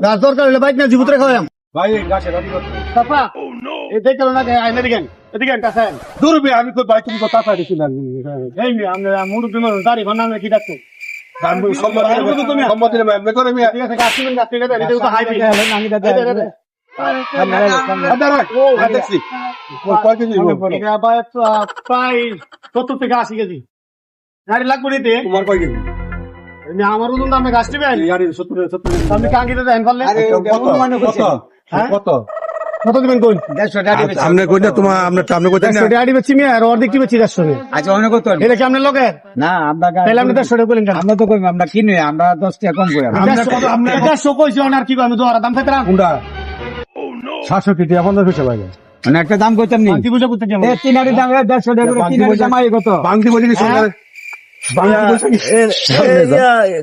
গাছ দরকার হলে বাইক না জীবুতরে খাওয়াম ভাই গাছে রাজি করতে পাপা এই দেখো না আইনে দিকেন এদিকে কাছে দূর বে আমি কই ভাই তুমি কথা দিছি না এই মি আমরা মুড়ু দিন দাড়ি বানানো কি ডাকতো আমি সম্মতি আমি করে আমি ঠিক আছে গাছ গাছ ঠিক আছে এটা তো হাই পিক আমি দাদা দেখছি কয় কেজি এটা প্রায় 70 থেকে 80 কেজি গাড়ি লাগবে নিতে তোমার কয় কেজি আমার ওজন দামে গাছ দিবেন গাড়ি 70 আপনি কাঙ্ক্ষিত দেন পারলে কত কত দিবেন কোন সামনে কইনা তোমার সামনে কইতে না 150 টাকা বেচি মি আর অর্ধেক কি বেচি 150 আচ্ছা অনেক কত এটা কি আপনার লোকের না আমরা তাহলে আপনি 150 টাকা বলেন কেন আমরা তো কই আমরা কিনে আমরা 10 টাকা কম করে 150 কইছি আর কি আমি দোয়ারা দাম থাকতে কোনটা 700 কেজি 15 পয়সা ভাই মানে একটা দাম কইতাম নি কি বুঝা করতে কেমন তিনারি দাম 150 টাকা করে তিনারি দাম আই কত বাংতি বলি কি সরকার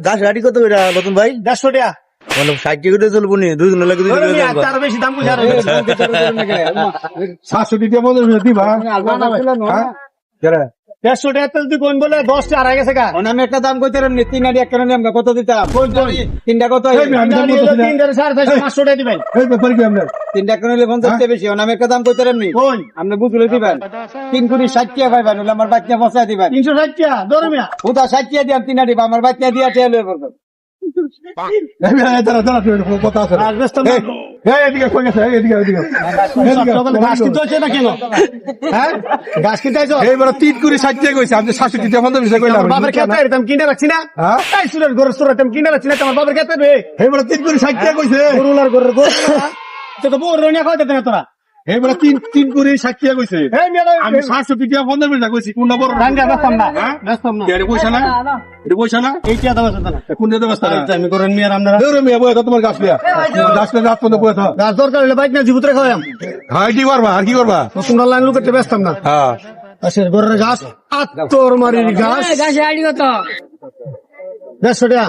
গাছ গাড়ি কত এটা নতুন ভাই 150 টাকা মানে 60 টাকা চলবো নি দুই জনের লাগে দুই ওরে মিয়া তার বেশি দাম বুঝা রে 700 কেজি 15 পয়সা দিবা কেরে 150 টাকা তুই কোন বলে 10 টা আড়াই গেছে গা আমি একটা দাম কইতাম নি তিনারি এক কেন আমরা কত দিতাম তিনটা কত তিনটা 550 টাকা দিবেন এই ব্যাপার কি আমরা তিনটা কেন হলে 50 টাকা বেশি আমি একটা দাম কইতাম নি কোন আপনি বুঝলে দিবেন 3 কোটি 60 টাকা পাইবেন হলে আমার বাচ্চা বসায় দিবেন 360 টাকা ধরে মিয়া ওটা 60 টাকা দিয়াম তিনারি আমার বাচ্চা দিয়া টেলে পড়তো কথা আছে আর ব্যস্ত না এদিকে কই গেছে এদিকে সকালে ঘাস কিনতে হচ্ছে না কেন হ্যাঁ ঘাস কিনতে আইছো এইবার 3 কোটি 60 টাকা কইছে আমি 700 কেজি 15 পয়সা কইলাম বাবার খেতে এরকম কিনে রাখছি না হ্যাঁ এই সুরের গরুর সুরের তুমি কিনে রাখছি না তোমার বাবার খেতে রে এইবার 3 কোটি 60 টাকা কইছে গরুলার গরুর গরু তো বড় রনিয়া খাওয়াতে না তোরা এইবার 3 কোটি 60 টাকা কইছে এই মেয়ে আমি 700 কেজি 15 পয়সা কইছি কোনটা বড় রাঙ্গা ব্যস্তাম না ব্যস্তাম না এর পয়সা না এর পয়সা না এই টিয়া দাও না কোনটা দেব রাস্তা আমি করেন মিয়া আপনারা দৌড়ে মিয়া বয় তোমার গাছ লিয়া গাছ লিয়া রাত পর্যন্ত বয় থাক গাছ দরকার হলে বাইক না জীবুতরে খাওয়াম হাই কি করবা আর কি করবা তোমরা লাইন লুকাতে ব্যস্তাম না হ্যাঁ আচ্ছা গরুর ঘাস আত্তর মারির ঘাস গাছে আড়ি কত 150 টাকা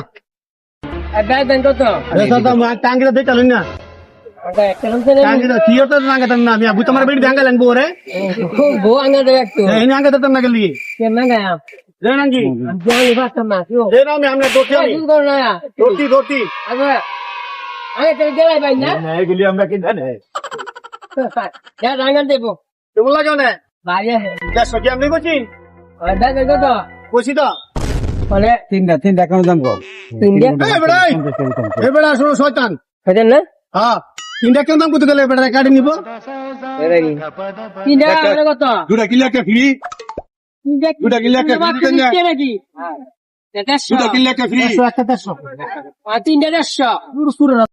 বেতন কত এটা তো টাঙ্গিটা দেখালেন না টাঙ্গিটা কি হতো টাঙ্গাতাম না আমি আবু তোমার বেড়ি ডাঙ্গালেন বরে বউ আঙ্গা দেবে একটু এই নাঙ্গা দিতাম না গেলি কেন গায়া রে নাঙ্গি জানি পারতাম না কি রে নামি আমরা দোটি শুরু করো না দোটি দোটি আগে আগে তো গেলাই ভাই না এগুলি আমরা কিনতে নেই যা রাঙ্গা দেবো কেমন লাগে না ভাই 150 কি আমি কইছি বেতন কত কইছি তো বলে তিনটা কেন দাম কম তিনটে এই বেড়াই এই বেড়া শুনো শয়তান খেতেন না হ্যাঁ তিনটা কেন দাম করতে গেলে বেড়া গাড়ি নিব তিনটা মানে কত দুটা কিলা কে ফ্রি দুটা কিলা কে ফ্রি দেন না নাকি দুটা কিলা কে ফ্রি 100 একটা 150 তিনটা 150